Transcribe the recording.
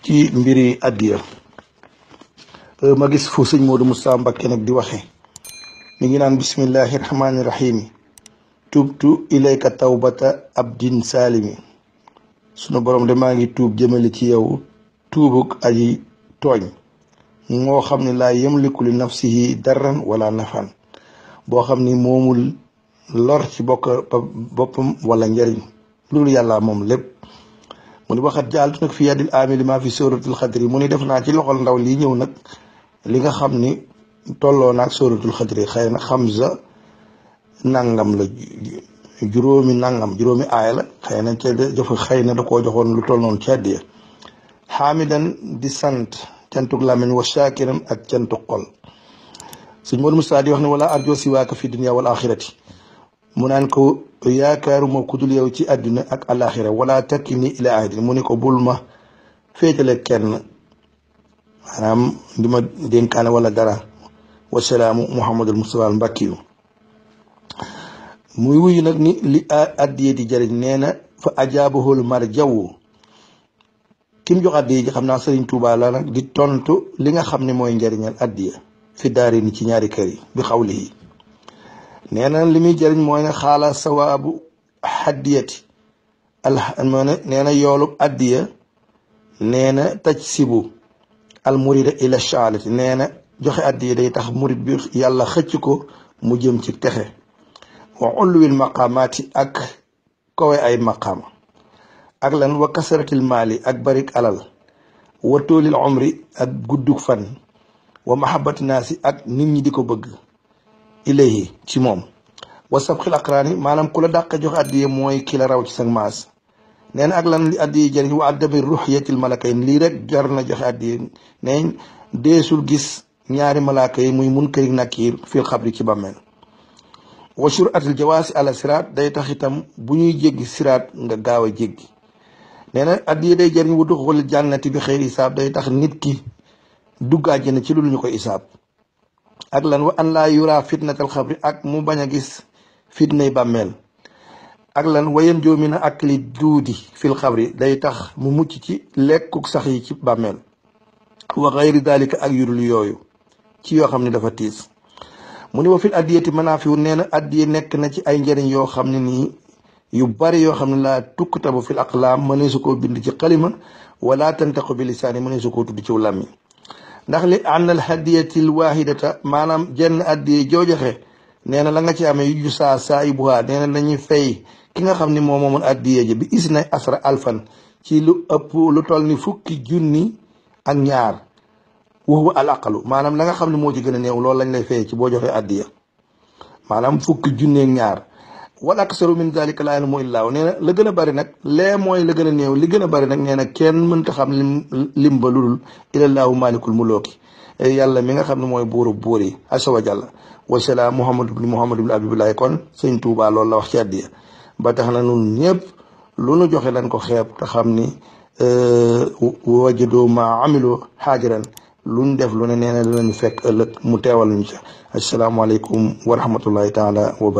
ci mbiri addiya ma gis fu sëñ Modou Moustapha Mbacké nag di waxe mi ngi naan bismillahi rahmani rahimi tubtu ilayka tawbata abdin salimi sunu borom de maa ngi tuub jëmale ci yow tuubuk aji tooñ moo xam ne laa yamliku li nafsihi darran wala nafan boo xam ni moomul lor ci boppam wala njariñ loolu yàlla moom lépp mu ni waxat jaaltu nag fi yadil amili maa fi suratul xadri mu ni def naa ci loxol ndaw lii ñëw nag li nga xam ni tolloo naag suratul xadri xëy na xamsa nangam la juróomi aaya la xëy na ca dafa xëy na da koo joxoon lu toll noonu ci àddiya xaamidan di sant cantuk làmmiñ wa shakiran ak cantuk xol sëñ Modou Moustapha di wax ne wala arjo siwaaka fi dunia wal axirati mu naan ko yaakaaruma ku dul yow ci àdduna ak alaxira wala takkini ila ahdin mu ni ko bul ma féetale kenn maanaam di ma dénkaane wala dara wasalaamu Mouhamadul Moustapha Mbackiyu muy wuyu nag ni li addiye di jëriñ nee na fa ajaabahul mar jaww kim jox addiye ji xam naa Sëriñ Tuubaa la nag di tontu li nga xam ne mooy njëriñal addiye fi daari ni ci ñaari kër yi bi xawli yi nee na li muy jëriñ mooy ne xaala sawaabu haddiyati nee na yoolub addiya nee na taj sibu al murida ila shaalati nee na joxe addiya day tax murid bi yàlla xëcc ko mu jëm ci texe wa ulwil maqaamaati ak kowe ay maqaama ak lan wa kasaratil maali ak barik alal wa toolil umri ak guddug fan wa mahabbati naasi ak nit ñi di ko bëgg ilayhi ci moom wa sabxil aqraani maanaam ku la dàq joxe addiye mooy ki la raw ci sa maas nee na ak lan li addiye jëriñ wa addami ruxyatil malakayn lii rek jar na joxe addiye neeñ deesul gis ñaari malaaka yi muy munkar ak nakiir fil xabri ci bàmmeel wa suratil jawaasi ala siraat day tax itam bu ñuy jéggi siraat nga gaaw a jéggi nee na addiye day jëriñ wu duxul jànnati bi xëyri isaab day tax nit ki dugg àjjana ci lu ñu ko isaab ak lan wa an laa yura fitnatal xabri ak mu bañ a gis fitnay bàmmeel ak lan wayen joomi na ak li duudi fil xabri day tax mu mucc ci lekkuk sax yi ci bàmmeel wa xayri dalika ak yurul yooyu ci yoo xam ne dafa tiis mu ni wa fil addiyati manaafiu nee na addiye nekk na ci ay njëriñ yoo xam ne nii yu bari yoo xam ne laa tukkatabu fil aqlaam mënee su koo bind ci xalima wala tantaqu bi lisaani mënee su koo tudd ci làmmiñ ndax li ànnal hadiyatil waahidata maanaam jenn addiye joo joxe nee na la nga ci amee yu saa yu buhaa nee na dañuy fay ki nga xam ni moo moomoon addiye ji bi isna asra alfan ci lu ëpp lu toll ni fukki junni ak ñaar waxuwa al aqalu maanaam la nga xam ne moo ci gën a néew loolu lañ lay fay ci boo joxee addiya maanaam fukki junni ak ñaar wal aksaru min dalika laa ya'lamu illaa nee na la gën a bari nag lee mooy la gën a néew li gën a bari nag nee na kenn mënta xam lim ba ludul ilallaahu malikul mulooki yàlla mi nga xam ne mooy buuru buur yi azza wa jalla wasalaam Muhammad ibn Abdullahi kon sëñ Tuubaa loolu la wax ci addiya ba tax na nun ñëpp lu nu joxe lañ ko xeeb te xam ni wajadu ma amilu xaajiran luñ def lu ne nee na dinañu fekk ëllëg mu teewal ñu ca asalaamaaleykum wa rahmatullahi taala wa